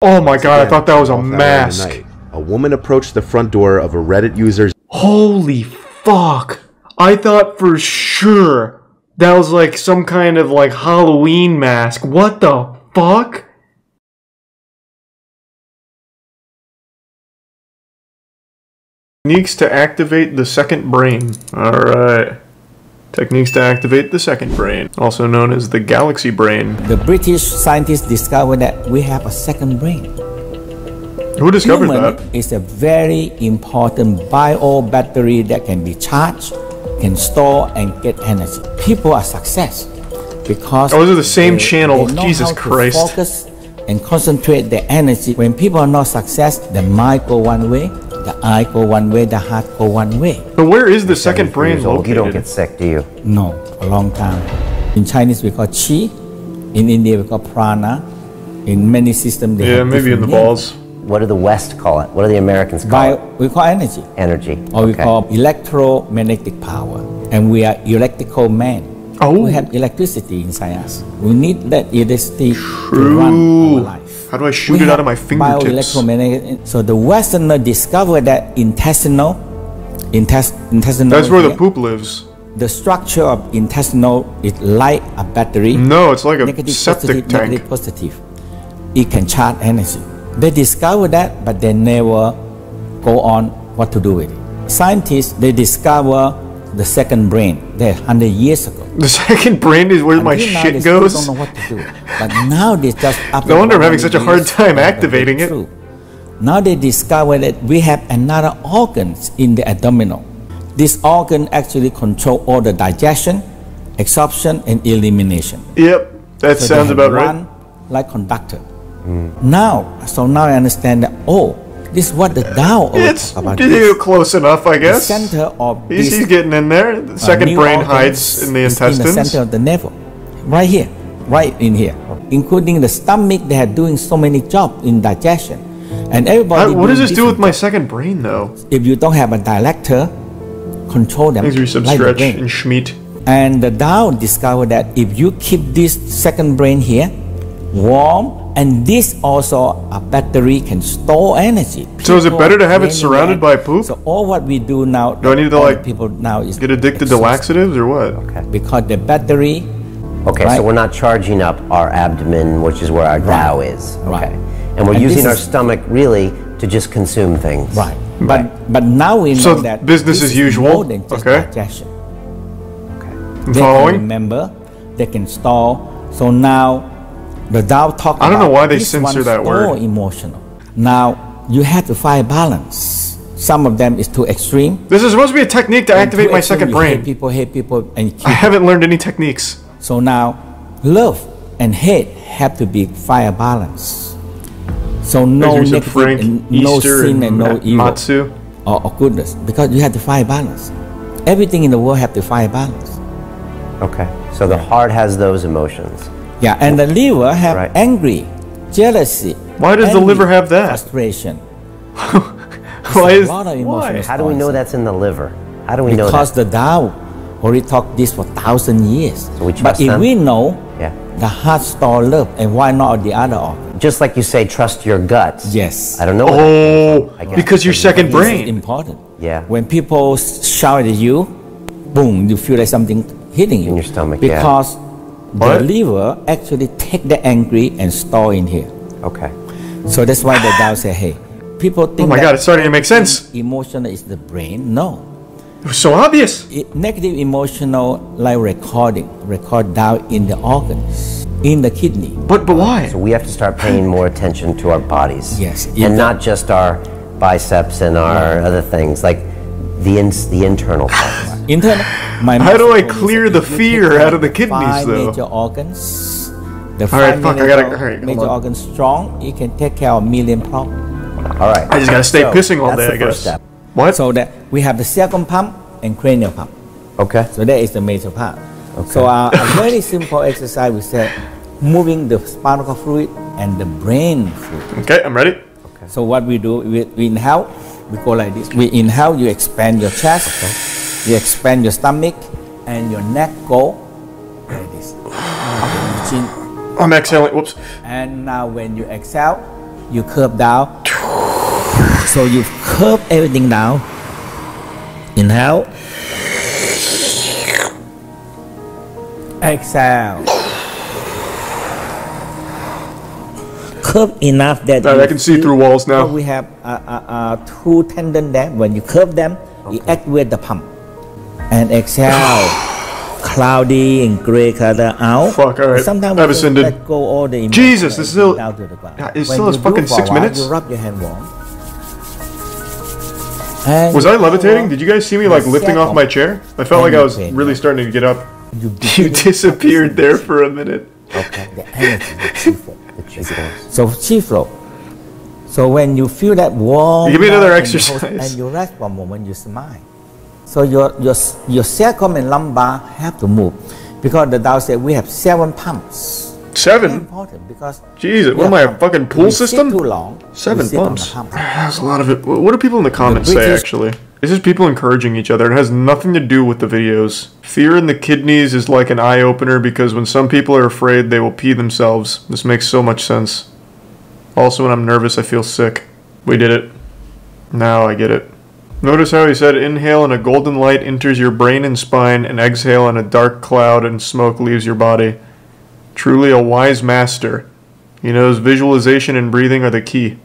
Oh my god, I thought that was a 12th hour of the mask. night, a woman approached the front door of a Reddit user's. Holy fuck. I thought for sure that was like some kind of like Halloween mask. What the fuck? Techniques to activate the second brain. Alright. Techniques to activate the second brain, also known as the galaxy brain. The British scientists discovered that we have a second brain. Who discovered Human that? is a very important bio battery that can be charged, can store and get energy. People are success because those are the same they channel. know Jesus how to Christ. focus and concentrate their energy. When people are not success, the mind go one way, the eye go one way, the heart go one way. But where is the second brain located? You don't get sick, do you? No, a long time. In Chinese we call Chi, in India we call Prana. In many systems they have maybe in the different balls. What do the West call it? What do the Americans call it? We call energy. Energy. Or we call electromagnetic power. And we are electrical man. Oh. We have electricity inside us. We need that electricity to True. run our life. How do I shoot it out of my fingertips? Bioelectromagnetic. So the Westerner discovered that intestinal. That's where the poop lives. The structure of intestinal is like a battery. No, it's like a Negative, septic positive, tank. negative, positive. It can charge energy. They discovered that, but they never go on what to do with it. Scientists, they discover the second brain. That 100 years ago. The second brain is where my Until now, shit they still goes. don't know what to do. But now they just No wonder I'm having such a hard time activating it. Now they discover that we have another organs in the abdominal. This organ actually control all the digestion, absorption, and elimination. Yep, that So sounds they about right. run like conductor. Now I understand that. Oh, this is what the Tao It's talk about. close enough, I The guess. center of He's this getting in there. The second new brain organs hides in the is intestines. in the center of the navel, right here, right in here, including the stomach. They are doing so many jobs in digestion, and everybody. What does doing this do with different my jobs. second brain, though? If you don't have a director, control them Things are some like the stretch brain. and schmeat. And the Tao discovered that if you keep this second brain here warm, and this also a battery can store energy. So is it People better to have it training surrounded by poop? So all what we do now, Do I need to all like the people now is get addicted to exhausted laxatives or what? Okay. because the battery. Okay, Right. so we're not charging up our abdomen, which is where our Tao is. Right. Okay. And we're And using this our is- stomach really to just consume things. Right. But now we know So that business this as is usual? more than just Okay. digestion. I'm They following? can remember, they can store. So now the Tao talk I don't know about why they this censor one that store word. emotional. Now you have to find balance. Some of them is too extreme. This is supposed to be a technique to When activate too my extreme, second you brain. hate people, and I haven't learned any techniques. so now love and hate have to be fire balance. So no As you said, negative, Frank, and no Easter, sin, and no evil. Matsu. Or goodness, because you have to find balance. Everything in the world have to find balance. Okay. So the heart has those emotions. Yeah, and the liver have Right. angry, jealousy. Why does the envy, liver have that? Frustration. Why There's is a lot of why? emotional How do we know that's in the liver? How do we know Because that? the Tao already talked this for 1,000 years. So we but trust if them? we know Yeah. the heart store love, and why not the other organ? Just like you say, trust your guts. Yes. I don't know. Where that came Oh, from, I guess. because your second This is brain. important. Yeah. When people shout at you, boom, you feel like something hitting you In your stomach, yeah. because What? the liver actually take the angry and store in here. Okay. So that's why the Tao say, hey, people think Oh my that God, it's starting to make sense. emotional is the brain. No. It was so obvious. Negative emotional like record down in the organs, in the kidney. But why? So we have to start paying more attention to our bodies. Yes. And not just our biceps and our other things, like the internal parts. Internal. My How do master I told me, clear if the you take fear care out of the the kidneys, five though? major organs, the All right, five fuck, I major, gotta- all right, hold major on. organs strong, it can take care of million problems. All right. I just gotta stay So, pissing all that's day, the I first guess. step. What? So that we have the second pump and cranial pump. Okay. So that is the major part. So a very simple exercise we say moving the spinal fluid and the brain fluid. Okay, I'm ready. So what we do, we inhale, we go like this. We inhale, you expand your chest, you expand your stomach, and your neck go like this. Up to the chin. I'm exhaling. Whoops. And now when you exhale, you curve down. So you curve everything down. Inhale. Exhale. Curve enough that I can see through walls now. We have two tendons there. When you curve them, you activate the pump. And exhale. Cloudy and gray color out. Fuck, alright. Sometimes I've we ascended. let go all the Jesus, this is still. down to the ground. It When still you has do fucking for a 6 while, minutes? You rub your hand warm. And Was I levitating? Did you guys see me like lifting off my chair? I felt like I was pain. really starting to get up. You You disappeared there for a minute. Okay, the energy, the chi flow, the chi flow. So chi flow. So when you feel that warm, Give me another and you exercise. and you rest for a moment, you smile. So your sacrum and lumbar have to move, because the Tao said we have 7 pumps. Very 7? important because Jesus, what am I, a fucking pool you sit system? too long, 7 you sit on the pumps. pump. That's a lot of it. What do people in the comments say, British- actually? It's just people encouraging each other. It has nothing to do with the videos. Fear in the kidneys is like an eye-opener because when some people are afraid, they will pee themselves. This makes so much sense. Also, when I'm nervous, I feel sick. We did it. Now I get it. Notice how he said inhale and a golden light enters your brain and spine, and exhale and a dark cloud and smoke leaves your body. Truly a wise master. He knows visualization and breathing are the key.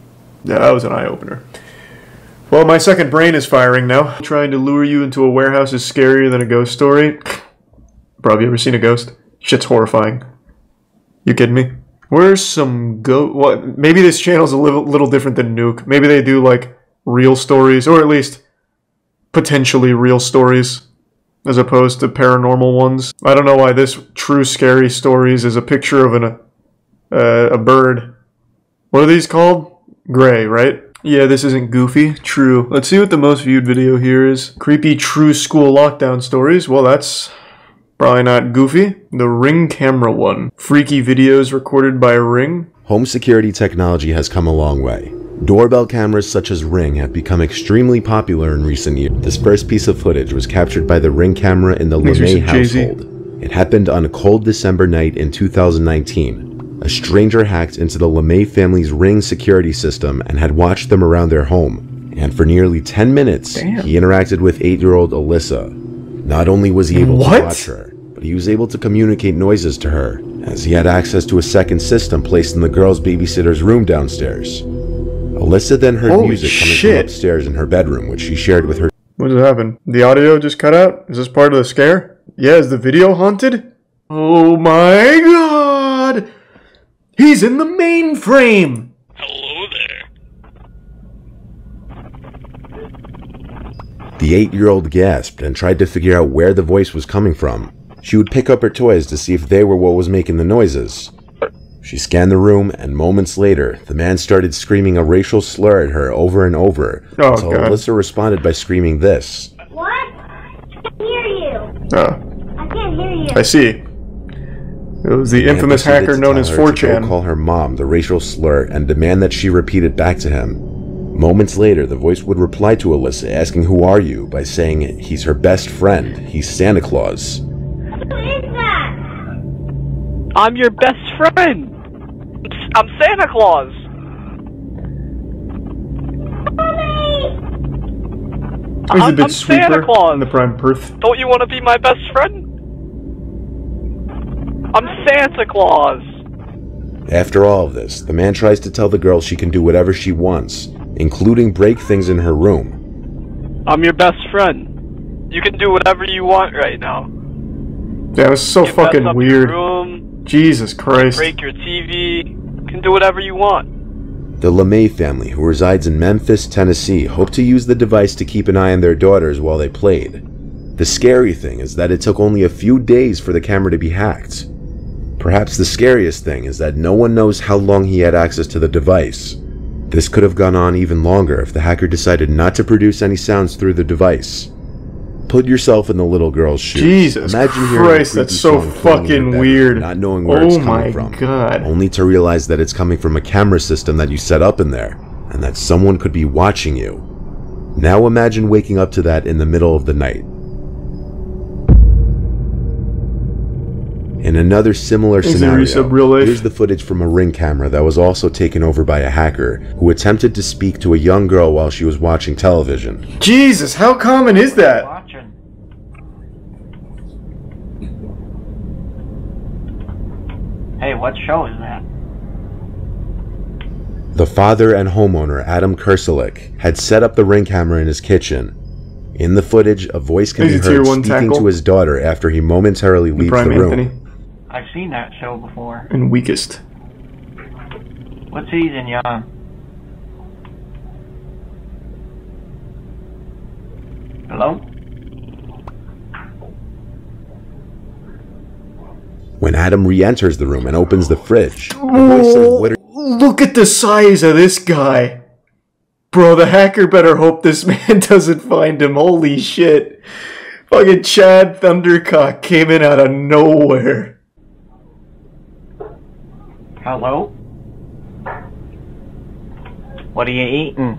Yeah, that was an eye-opener. Well, my second brain is firing now. Trying to lure you into a warehouse is scarier than a ghost story. Bro, have you ever seen a ghost? Shit's horrifying. You kidding me? Where's some what? Maybe this channel's a little different than Nuke. Maybe they do like real stories, or at least potentially real stories, as opposed to paranormal ones. I don't know why this True Scary Stories is a picture of a bird. What are these called? Gray, right? Yeah, this isn't goofy. True. Let's see what the most viewed video here is. Creepy true school lockdown stories. Well, that's probably not goofy. The Ring camera one. Freaky videos recorded by Ring. Home security technology has come a long way. Doorbell cameras such as Ring have become extremely popular in recent years. This first piece of footage was captured by the Ring camera in the LeMay household. It happened on a cold December night in 2019. A stranger hacked into the LeMay family's Ring security system and had watched them around their home. And for nearly 10 minutes, he interacted with 8-year-old Alyssa. Not only was he able to watch her, but he was able to communicate noises to her, as he had access to a second system placed in the girl's babysitter's room downstairs. Alyssa then heard music coming from upstairs in her bedroom, which she shared with her. What just happened? The audio just cut out? Is this part of the scare? Yeah, is the video haunted? Oh my god! He's in the mainframe! Hello there. The 8-year-old gasped and tried to figure out where the voice was coming from. She would pick up her toys to see if they were what was making the noises. She scanned the room, and moments later, the man started screaming a racial slur at her over and over, until Alyssa responded by screaming this. What? I can't hear you. Oh. I can't hear you. I see. It was the infamous hacker known as 4chan. Call her mom the racial slur and demand that she repeat it back to him. Moments later, the voice would reply to Alyssa, asking who are you, by saying he's her best friend, he's Santa Claus. Who is that? I'm your best friend. I'm Santa Claus. He's a bit I'm sweeper Santa Claus. in the prime birth. Don't you want to be my best friend? I'm Santa Claus. After all of this, the man tries to tell the girl she can do whatever she wants, including break things in her room. I'm your best friend. You can do whatever you want right now. Yeah, this is so You mess fucking up weird. Your room, Jesus Christ. break your TV. You can do whatever you want. The LeMay family, who resides in Memphis, Tennessee, hoped to use the device to keep an eye on their daughters while they played. The scary thing is that it took only a few days for the camera to be hacked. Perhaps the scariest thing is that no one knows how long he had access to the device. This could have gone on even longer if the hacker decided not to produce any sounds through the device. Put yourself in the little girl's shoes. Jesus Imagine Christ, that's so fucking weird. Not knowing where it's Oh my coming from, god. only to realize that it's coming from a camera system that you set up in there, and that someone could be watching you. Now imagine waking up to that in the middle of the night. In another similar scenario, real life. here's the footage from a Ring camera that was also taken over by a hacker who attempted to speak to a young girl while she was watching television. Jesus, how common is that? Watching. Hey, what show is that? The father and homeowner, Adam Kerselik, had set up the Ring camera in his kitchen. In the footage, a voice can be heard speaking to his daughter after he momentarily leaves the room. Anthony. I've seen that show before. And weakest. What season, Jan? Hello? When Adam re-enters the room and opens the fridge, the voice says, "What are Look at the size of this guy. Bro, the hacker better hope this man doesn't find him. Holy shit. Fucking Chad Thundercock came in out of nowhere. Hello? What are you eating?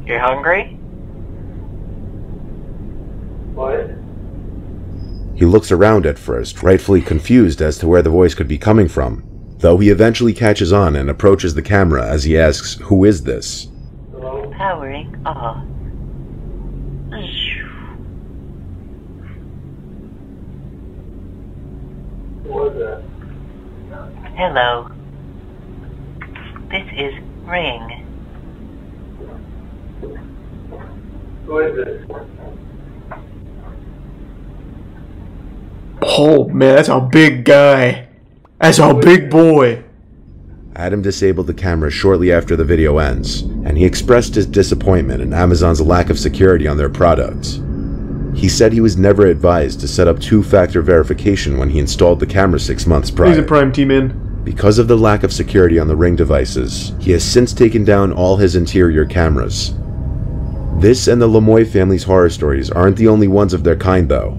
You hungry? What? He looks around at first, rightfully confused as to where the voice could be coming from, though he eventually catches on and approaches the camera as he asks, "Who is this?" Powering off. What was that? Hello. This is Ring. Who is this? Oh man, that's a big guy. That's a big boy. Adam disabled the camera shortly after the video ends, and he expressed his disappointment in Amazon's lack of security on their products. He said he was never advised to set up two-factor verification when he installed the camera 6 months prior. He's a prime team in. Because of the lack of security on the Ring devices, he has since taken down all his interior cameras. This and the Lemoy family's horror stories aren't the only ones of their kind, though.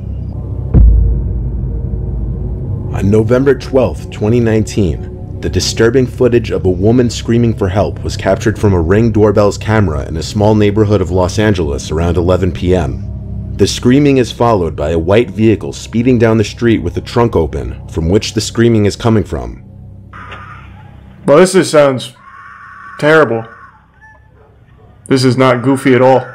On November 12, 2019, the disturbing footage of a woman screaming for help was captured from a Ring doorbell's camera in a small neighborhood of Los Angeles around 11 p.m. The screaming is followed by a white vehicle speeding down the street with the trunk open, from which the screaming is coming from. Well, this just sounds terrible. This is not goofy at all.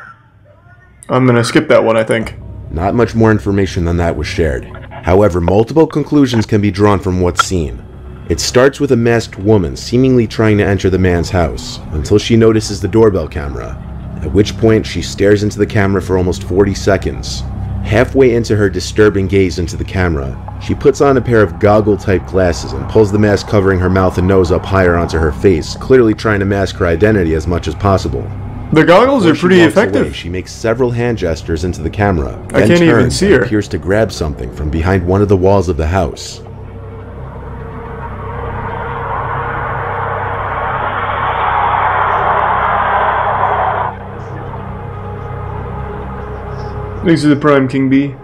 I'm gonna skip that one, I think. Not much more information than that was shared. However, multiple conclusions can be drawn from what's seen. It starts with a masked woman seemingly trying to enter the man's house, until she notices the doorbell camera, at which point she stares into the camera for almost 40 seconds. Halfway into her disturbing gaze into the camera, she puts on a pair of goggle-type glasses and pulls the mask covering her mouth and nose up higher onto her face, clearly trying to mask her identity as much as possible. The goggles are pretty Before she walks effective. away, she makes several hand gestures into the camera, I then can't even turns see and her. appears to grab something from behind one of the walls of the house. Thanks to the prime King B.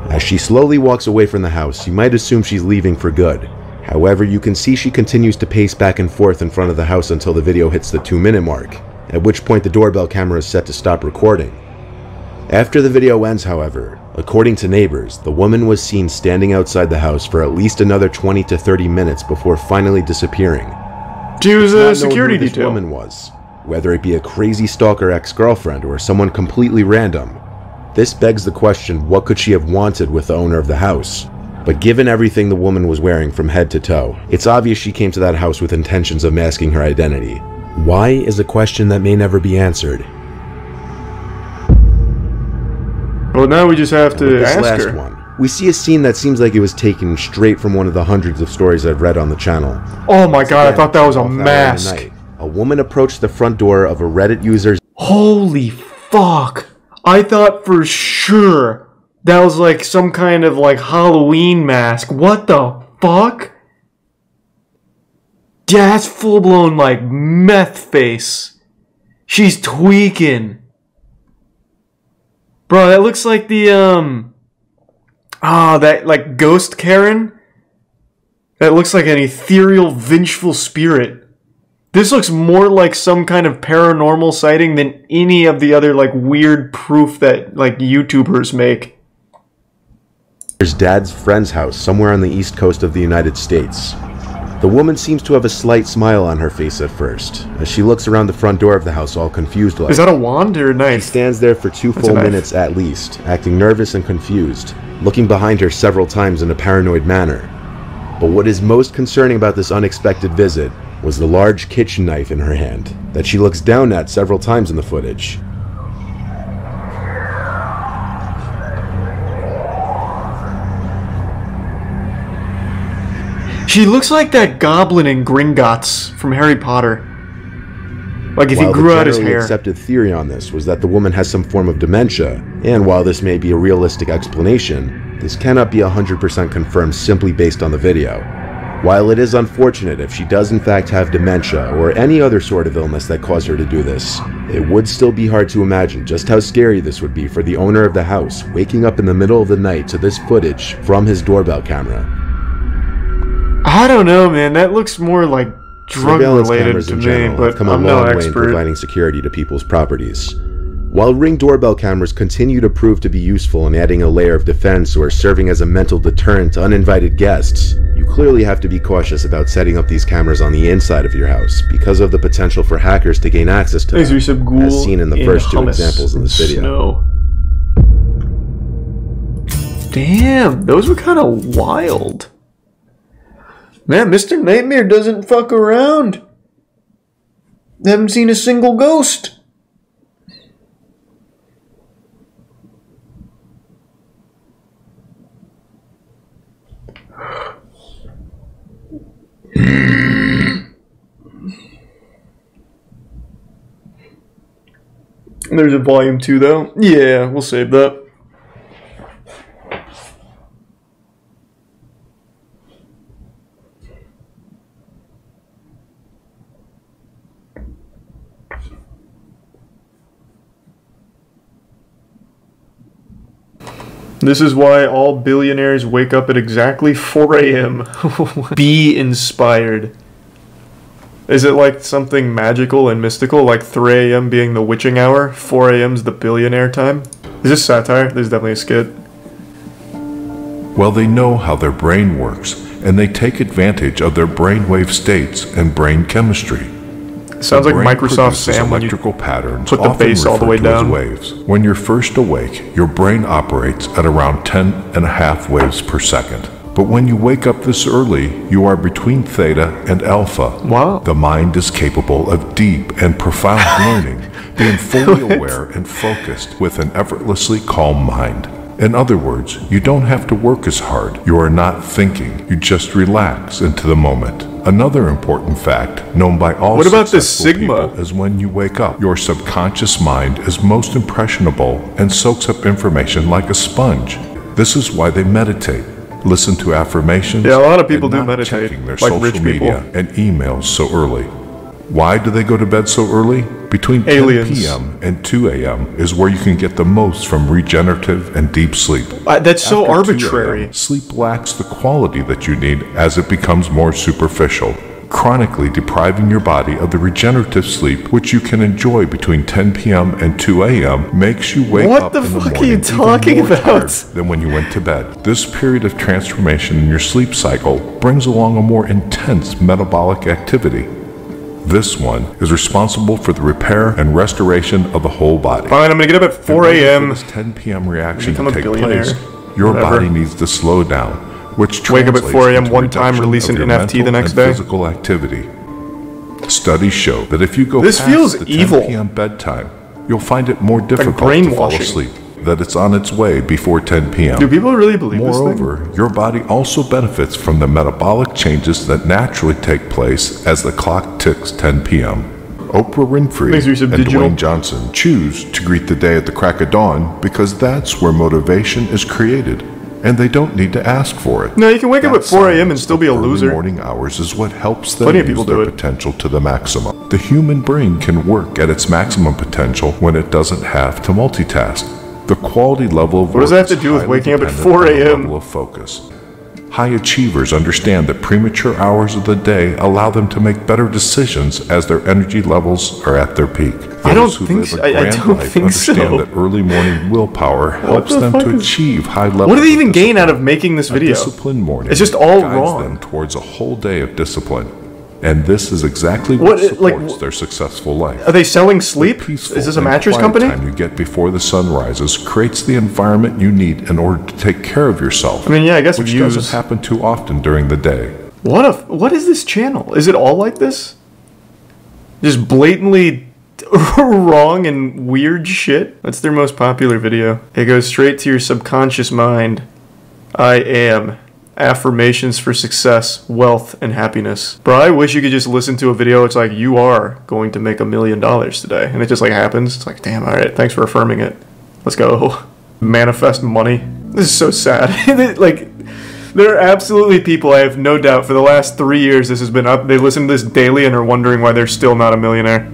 As she slowly walks away from the house, you might assume she's leaving for good. However, you can see she continues to pace back and forth in front of the house until the video hits the 2-minute mark, at which point the doorbell camera is set to stop recording. After the video ends, however, according to neighbors, the woman was seen standing outside the house for at least another 20 to 30 minutes before finally disappearing. She was a It's not known security who this detail. woman was, whether it be a crazy stalker ex-girlfriend or someone completely random. This begs the question, what could she have wanted with the owner of the house? But given everything the woman was wearing from head to toe, it's obvious she came to that house with intentions of masking her identity. Why is a question that may never be answered. Well, now we just have With to this ask last her. one, we see a scene that seems like it was taken straight from one of the hundreds of stories I've read on the channel. Oh my god, I Again, thought that was a off hour in the mask. night, a woman approached the front door of a Reddit user's Holy fuck. I thought for sure that was like some kind of like Halloween mask. What the fuck? Yeah, that's full blown like meth face. She's tweaking. Bro, that looks like the that like ghost Karen. That looks like an ethereal, vengeful spirit. This looks more like some kind of paranormal sighting than any of the other, like, weird proof that, like, YouTubers make. There's Dad's friend's house somewhere on the east coast of the United States. The woman seems to have a slight smile on her face at first, as she looks around the front door of the house all confused like. Is that a wand or a knife? She stands there for 2 full minutes at least, acting nervous and confused, looking behind her several times in a paranoid manner. But what is most concerning about this unexpected visit was the large kitchen knife in her hand that she looks down at several times in the footage. She looks like that goblin in Gringotts from Harry Potter. Like if he grew out his hair. The generally accepted theory on this was that the woman has some form of dementia, and while this may be a realistic explanation, this cannot be 100% confirmed simply based on the video. While it is unfortunate if she does in fact have dementia or any other sort of illness that caused her to do this, it would still be hard to imagine just how scary this would be for the owner of the house waking up in the middle of the night to this footage from his doorbell camera. I don't know, man. That looks more like drug-related to me, but I'm no expert. In providing security to people's properties. While Ring doorbell cameras continue to prove to be useful in adding a layer of defense or serving as a mental deterrent to uninvited guests, you clearly have to be cautious about setting up these cameras on the inside of your house because of the potential for hackers to gain access to them, as seen in the first 2 examples in this video. Damn, those were kind of wild. Man, Mr. Nightmare doesn't fuck around. Haven't seen a single ghost. There's a volume 2 though. Yeah, we'll save that. This is why all billionaires wake up at exactly 4 a.m. Be inspired. Is it like something magical and mystical, like 3 a.m. being the witching hour, 4 a.m. is the billionaire time? Is this satire? There's definitely a skit. Well, they know how their brain works, and they take advantage of their brainwave states and brain chemistry. Sounds like Microsoft Sam when you electrical patterns put the bass all the way down. Waves. When you're first awake, your brain operates at around 10.5 waves per second. But when you wake up this early, you are between theta and alpha. Wow. The mind is capable of deep and profound learning, being fully aware and focused with an effortlessly calm mind. In other words, you don't have to work as hard. You are not thinking. You just relax into the moment. Another important fact, known by all successful people, is when you wake up, your subconscious mind is most impressionable and soaks up information like a sponge. This is why they meditate, listen to affirmations, yeah, a lot of people do meditate, checking their like social media and emails so early. Why do they go to bed so early? Between 10 p.m. and 2 a.m. is where you can get the most from regenerative and deep sleep. That's so After arbitrary. 2 a.m., sleep lacks the quality that you need as it becomes more superficial, chronically depriving your body of the regenerative sleep which you can enjoy between 10 p.m. and 2 a.m. makes you wake up in the morning are you talking even more about? tired than when you went to bed. This period of transformation in your sleep cycle brings along a more intense metabolic activity. This one is responsible for the repair and restoration of the whole body. Fine, I'm gonna get up at 4 a.m. For this 10 p.m. reaction to take billionaire. place, your body needs to slow down, which wake up at 4 a.m. into one time, release an reduction of NFT your the next mental and day. Physical activity. Studies show that if you go This past feels the 10 evil. p.m. bedtime, you'll find it more difficult to fall brainwashing. asleep. That it's on its way before 10 p.m. Do people really believe this thing? Moreover, your body also benefits from the metabolic changes that naturally take place as the clock ticks 10 p.m. Oprah Winfrey and Dwayne Johnson choose to greet the day at the crack of dawn because that's where motivation is created, and they don't need to ask for it. No, you can wake up at 4 a.m. and still be a Early loser. Morning hours is what helps them Plenty of use people their do it. potential to the maximum. The human brain can work at its maximum potential when it doesn't have to multitask. The quality level of What does that have to do with waking up at 4 a.m.? Level of focus. High achievers understand that premature hours of the day allow them to make better decisions as their energy levels are at their peak. I don't Those who think live so. a grand I don't life think so. understand that early morning willpower helps the them fuck to is- achieve high levels. What do they of even gain discipline. out of making this A video? disciplined morning It's just all guides wrong. them towards a whole day of discipline. And this is exactly What, what supports like, their successful life. Are they selling sleep? Peaceful Is this a and mattress quiet company? time you get before the sun rises creates the environment you need in order to take care of yourself. I mean, yeah, I guess which views. doesn't happen too often during the day. What is this channel? Is it all like this? Just blatantly wrong and weird shit? That's their most popular video. It goes straight to your subconscious mind. I am. Affirmations for success, wealth, and happiness. Bro, I wish you could just listen to a video. It's like, you are going to make $1 million today. And it just like happens. It's like, damn, alright, thanks for affirming it. Let's go. Manifest money. This is so sad. Like, there are absolutely people, I have no doubt, for the last 3 years this has been up. They listen to this daily and are wondering why they're still not a millionaire.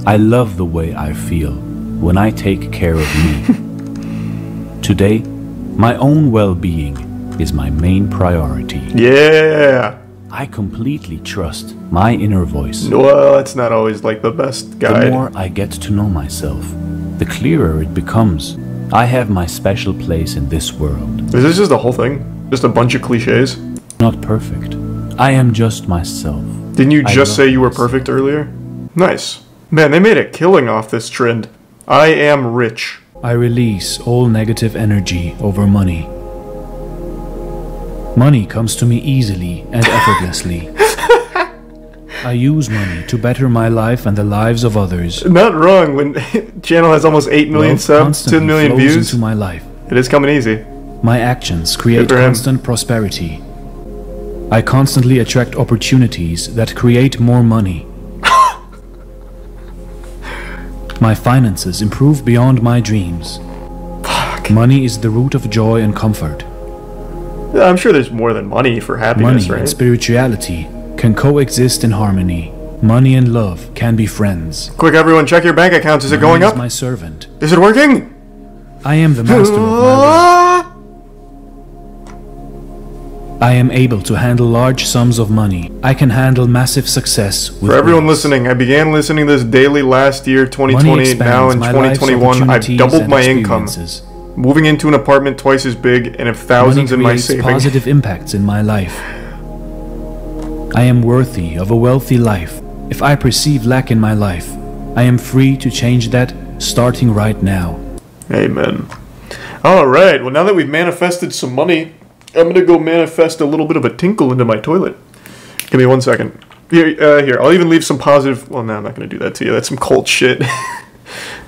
I love the way I feel when I take care of me. Today, my own well-being is my main priority. Yeah. I completely trust my inner voice. Well, it's not always like the best guide. The more I get to know myself, the clearer it becomes. I have my special place in this world. Is this just the whole thing? Just a bunch of cliches? Not perfect. I am just myself. Didn't you I just love say you were myself. perfect earlier? Nice. Man, they made a killing off this trend. I am rich. I release all negative energy over money. Money comes to me easily and effortlessly. I use money to better my life and the lives of others. Not wrong when channel has almost 8 million Wealth subs, constantly 10 million flows views. into my life. It is coming easy. My actions create Good for him. constant prosperity. I constantly attract opportunities that create more money. My finances improve beyond my dreams. Money is the root of joy and comfort. Yeah, I'm sure there's more than money for happiness, Money right? and spirituality can coexist in harmony. Money and love can be friends. Quick, everyone, check your bank accounts. Is it going Money up? is my servant. Is it working? I am the master of my life. I am able to handle large sums of money. I can handle massive success with For everyone grace. listening, I began listening to this daily last year, 2020. Money Now in expands my life's 2021, I've opportunities doubled and my income. experiences. Moving into an apartment twice as big and have thousands Money in my creates savings. positive impacts in my life. I am worthy of a wealthy life. If I perceive lack in my life, I am free to change that starting right now. Amen. Alright, well now that we've manifested some money, I'm gonna go manifest a little bit of a tinkle into my toilet. Give me 1 second. Here, I'll even leave some positive... Well, no, I'm not gonna do that to you. That's some cold shit.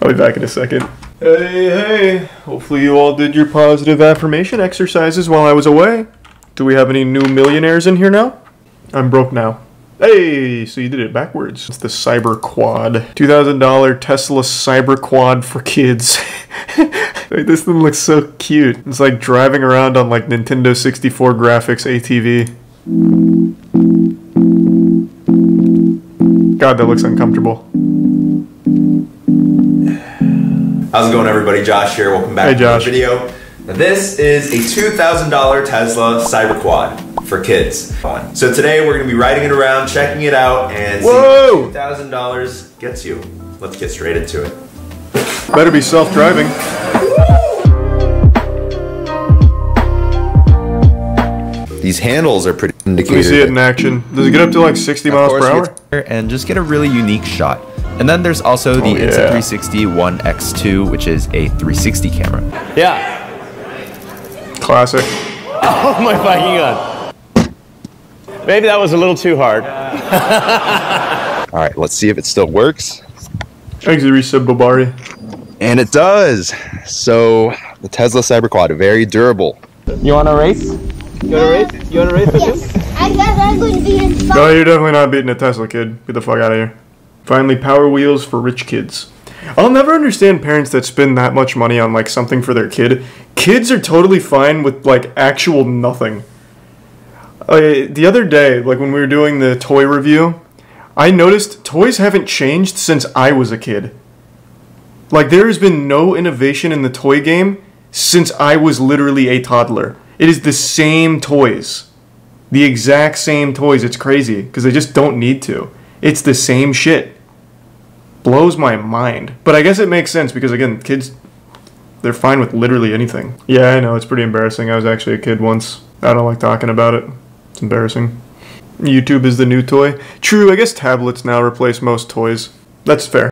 I'll be back in a second. Hey. Hopefully you all did your positive affirmation exercises while I was away. Do we have any new millionaires in here now? I'm broke now. Hey, so you did it backwards. It's the Cyber Quad. $2,000 Tesla Cyber Quad for kids. Like, this thing looks so cute. It's like driving around on like Nintendo 64 graphics ATV. God, that looks uncomfortable. How's it going, everybody? Josh here. Welcome back Hey, to Josh. the video. Now, this is a $2,000 Tesla Cyber Quad for kids. So today we're going to be riding it around, checking it out, and seeing what $2,000 gets you. Let's get straight into it. Better be self-driving. These handles are pretty Let me indicated. see it in action. Does it get up to like 60 miles per hour? And just get a really unique shot. And then there's also the Insta360 One X2, which is a 360 camera. Yeah. Classic. Oh my fucking god. Maybe that was a little too hard. All right, let's see if it still works. Thanks, Risa Bobari. And it does. So the Tesla Cyber Quad, very durable. You want to race? You want to race? You want to race with Yes. I guess I'm going to be in No, you're definitely not beating a Tesla, kid. Get the fuck out of here. Finally, Power Wheels for rich kids. I'll never understand parents that spend that much money on like something for their kid. Kids are totally fine with like actual nothing. The other day, like when we were doing the toy review, I noticed toys haven't changed since I was a kid. Like there has been no innovation in the toy game since I was literally a toddler. It is the same toys. The exact same toys. It's crazy because they just don't need to. It's the same shit. Blows my mind. But I guess it makes sense because, again, kids, they're fine with literally anything. Yeah, I know. It's pretty embarrassing. I was actually a kid once. I don't like talking about it. It's embarrassing. YouTube is the new toy. True, I guess tablets now replace most toys. That's fair.